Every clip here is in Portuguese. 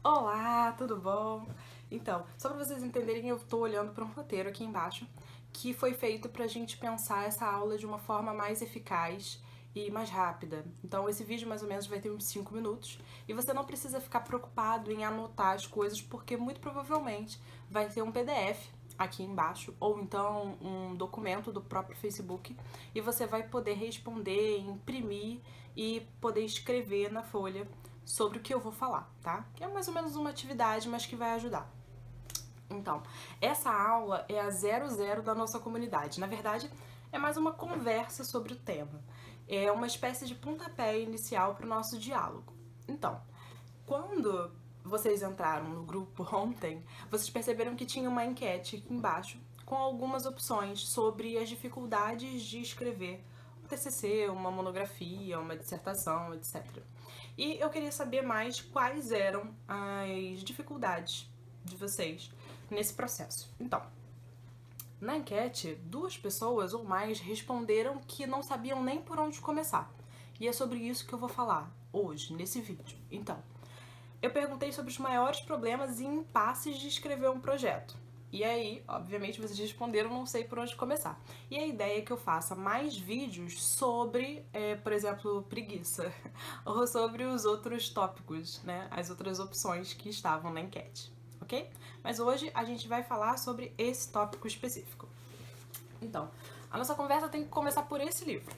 Olá, tudo bom? Então, só para vocês entenderem, eu tô olhando para um roteiro aqui embaixo que foi feito pra gente pensar essa aula de uma forma mais eficaz e mais rápida. Então, esse vídeo mais ou menos vai ter uns 5 minutos e você não precisa ficar preocupado em anotar as coisas porque muito provavelmente vai ter um PDF aqui embaixo ou então um documento do próprio Facebook e você vai poder responder, imprimir e poder escrever na folha sobre o que eu vou falar, tá? Que é mais ou menos uma atividade, mas que vai ajudar. Então, essa aula é a 00 da nossa comunidade. Na verdade, é mais uma conversa sobre o tema. É uma espécie de pontapé inicial para o nosso diálogo. Então, quando vocês entraram no grupo ontem, vocês perceberam que tinha uma enquete aqui embaixo com algumas opções sobre as dificuldades de escrever um TCC, uma monografia, uma dissertação, etc. E eu queria saber mais quais eram as dificuldades de vocês nesse processo. Então, na enquete, 2 pessoas ou mais responderam que não sabiam nem por onde começar. E é sobre isso que eu vou falar hoje, nesse vídeo. Então, eu perguntei sobre os maiores problemas e impasses de escrever um projeto. E aí, obviamente, vocês responderam não sei por onde começar. E a ideia é que eu faça mais vídeos sobre, por exemplo, preguiça. Ou sobre os outros tópicos, né? As outras opções que estavam na enquete, ok? Mas hoje a gente vai falar sobre esse tópico específico. Então, a nossa conversa tem que começar por esse livro,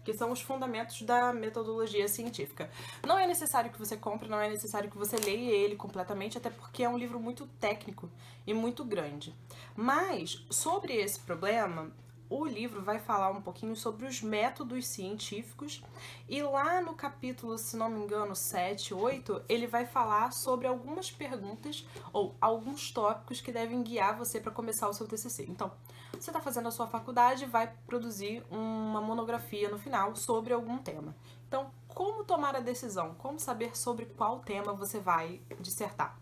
que são os fundamentos da metodologia científica. Não é necessário que você compre, não é necessário que você leia ele completamente, até porque é um livro muito técnico e muito grande. Mas, sobre esse problema, o livro vai falar um pouquinho sobre os métodos científicos e lá no capítulo, se não me engano, 7, 8, ele vai falar sobre algumas perguntas ou alguns tópicos que devem guiar você para começar o seu TCC. Então, você está fazendo a sua faculdade, vai produzir uma monografia no final sobre algum tema. Então, como tomar a decisão? Como saber sobre qual tema você vai dissertar?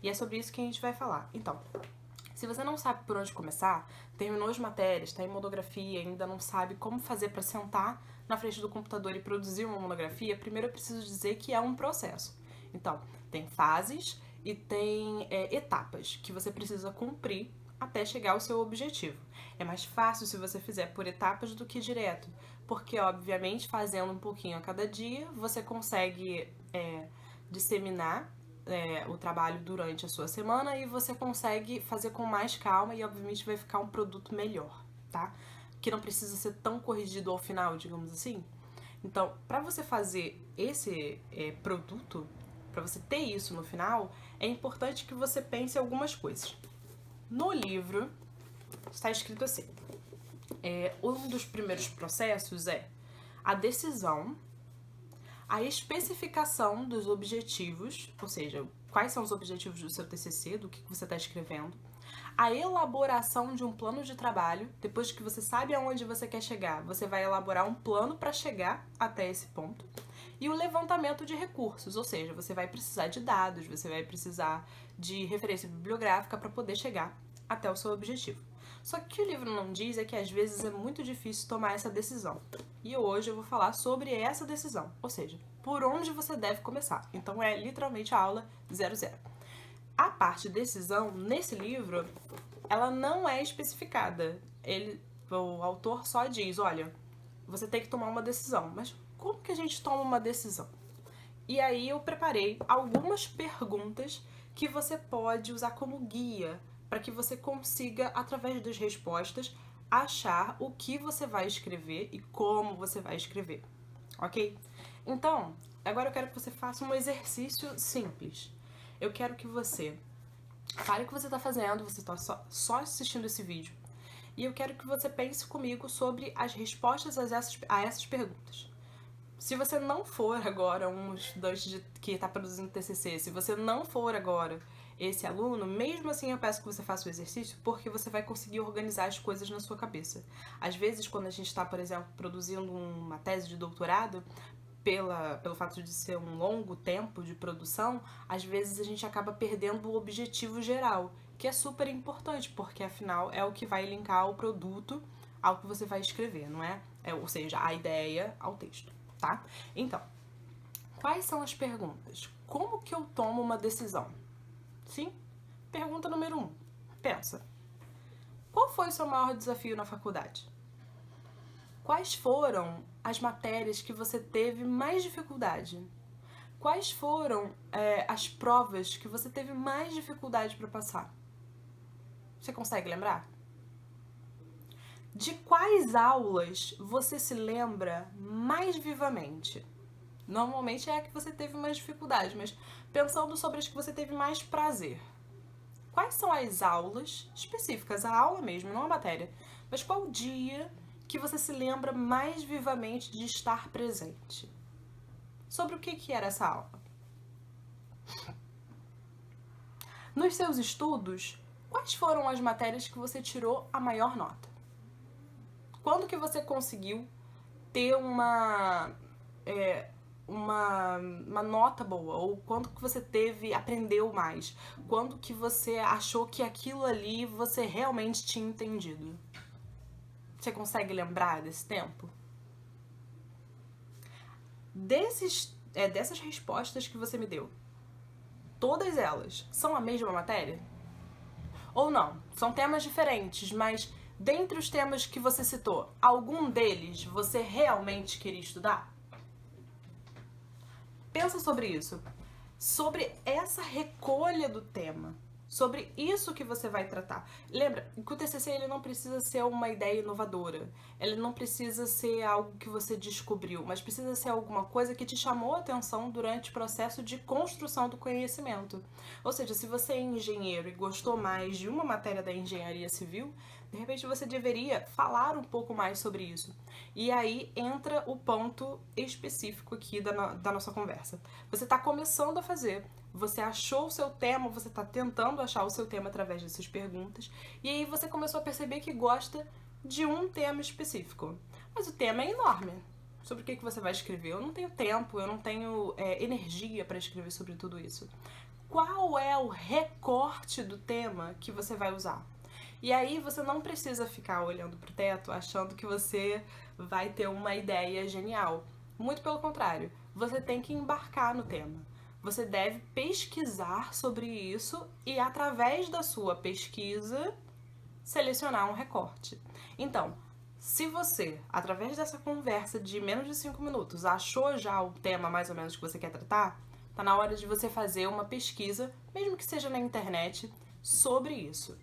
E é sobre isso que a gente vai falar. Então, se você não sabe por onde começar, terminou as matérias, está em monografia, ainda não sabe como fazer para sentar na frente do computador e produzir uma monografia, primeiro eu preciso dizer que é um processo. Então, tem fases e tem etapas que você precisa cumprir até chegar ao seu objetivo. É mais fácil se você fizer por etapas do que direto, porque, obviamente, fazendo um pouquinho a cada dia, você consegue disseminar o trabalho durante a sua semana e você consegue fazer com mais calma e, obviamente, vai ficar um produto melhor, tá? Que não precisa ser tão corrigido ao final, digamos assim. Então, para você fazer esse produto, para você ter isso no final, é importante que você pense algumas coisas. No livro está escrito assim: um dos primeiros processos é a decisão, a especificação dos objetivos, ou seja, quais são os objetivos do seu TCC, do que você está escrevendo, a elaboração de um plano de trabalho. Depois que você sabe aonde você quer chegar, você vai elaborar um plano para chegar até esse ponto. E o levantamento de recursos, ou seja, você vai precisar de dados, você vai precisar de referência bibliográfica para poder chegar até o seu objetivo. Só que o que o livro não diz é que às vezes é muito difícil tomar essa decisão. E hoje eu vou falar sobre essa decisão, ou seja, por onde você deve começar. Então é literalmente a aula 00. A parte decisão nesse livro, ela não é especificada. O autor só diz, olha, você tem que tomar uma decisão. Mas como que a gente toma uma decisão? E aí eu preparei algumas perguntas que você pode usar como guia para que você consiga, através das respostas, achar o que você vai escrever e como você vai escrever, ok? Então, agora eu quero que você faça um exercício simples. Eu quero que você pare o que você está fazendo, você está só assistindo esse vídeo, e eu quero que você pense comigo sobre as respostas a essas perguntas. Se você não for agora um estudante que está produzindo TCC, se você não for agora esse aluno, mesmo assim eu peço que você faça o exercício, porque você vai conseguir organizar as coisas na sua cabeça. Às vezes, quando a gente está, por exemplo, produzindo uma tese de doutorado, pelo fato de ser um longo tempo de produção, às vezes a gente acaba perdendo o objetivo geral, que é super importante, porque afinal é o que vai linkar o produto ao que você vai escrever, não é? Ou seja, a ideia ao texto, tá? Então, Quais são as perguntas? Como que eu tomo uma decisão? Sim? Pergunta número 1. Pensa. Qual foi o seu maior desafio na faculdade? Quais foram as matérias que você teve mais dificuldade? Quais foram as provas que você teve mais dificuldade para passar? Você consegue lembrar? De quais aulas você se lembra mais vivamente? Normalmente é a que você teve mais dificuldade, mas pensando sobre as que você teve mais prazer. Quais são as aulas específicas, a aula mesmo, não a matéria, mas qual dia que você se lembra mais vivamente de estar presente? Sobre o que era essa aula? Nos seus estudos, quais foram as matérias que você tirou a maior nota? Quando que você conseguiu ter uma nota boa? Ou quando que você aprendeu mais? Quando que você achou que aquilo ali você realmente tinha entendido? Você consegue lembrar desse tempo? Dessas respostas que você me deu, todas elas são a mesma matéria? Ou não? São temas diferentes, mas dentre os temas que você citou, algum deles você realmente queria estudar? Pensa sobre isso, sobre essa recolha do tema, sobre isso que você vai tratar. Lembra que o TCC ele não precisa ser uma ideia inovadora, ele não precisa ser algo que você descobriu, mas precisa ser alguma coisa que te chamou a atenção durante o processo de construção do conhecimento. Ou seja, se você é engenheiro e gostou mais de uma matéria da engenharia civil, de repente você deveria falar um pouco mais sobre isso. E aí entra o ponto específico aqui da nossa conversa. Você está começando a fazer, você achou o seu tema, você está tentando achar o seu tema através dessas perguntas, e aí você começou a perceber que gosta de um tema específico. Mas o tema é enorme. Sobre o que você vai escrever? Eu não tenho tempo, eu não tenho energia para escrever sobre tudo isso. Qual é o recorte do tema que você vai usar? E aí você não precisa ficar olhando pro teto achando que você vai ter uma ideia genial. Muito pelo contrário, você tem que embarcar no tema. Você deve pesquisar sobre isso e, através da sua pesquisa, selecionar um recorte. Então, se você, através dessa conversa de menos de 5 minutos, achou já o tema mais ou menos que você quer tratar, tá na hora de você fazer uma pesquisa, mesmo que seja na internet, sobre isso.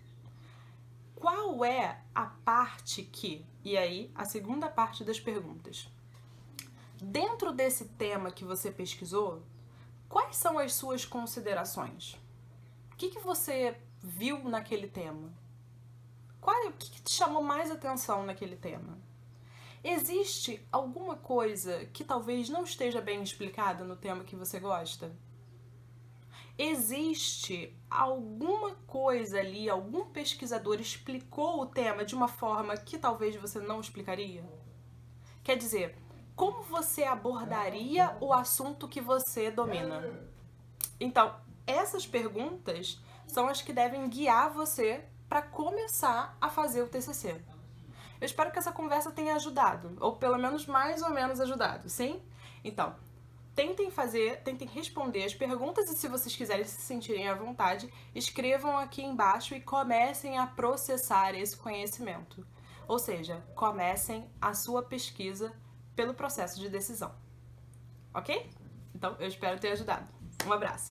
Qual é a parte que... E aí, a segunda parte das perguntas. Dentro desse tema que você pesquisou, quais são as suas considerações? O que você viu naquele tema? O que te chamou mais atenção naquele tema? Existe alguma coisa que talvez não esteja bem explicada no tema que você gosta? Existe alguma coisa ali, algum pesquisador explicou o tema de uma forma que talvez você não explicaria? Quer dizer, como você abordaria o assunto que você domina? Então, essas perguntas são as que devem guiar você para começar a fazer o TCC. Eu espero que essa conversa tenha ajudado, ou pelo menos mais ou menos ajudado, sim? Então, tentem responder as perguntas e, se vocês quiserem se sentirem à vontade, escrevam aqui embaixo e comecem a processar esse conhecimento. Ou seja, comecem a sua pesquisa pelo processo de decisão. Ok? Então, eu espero ter ajudado. Um abraço!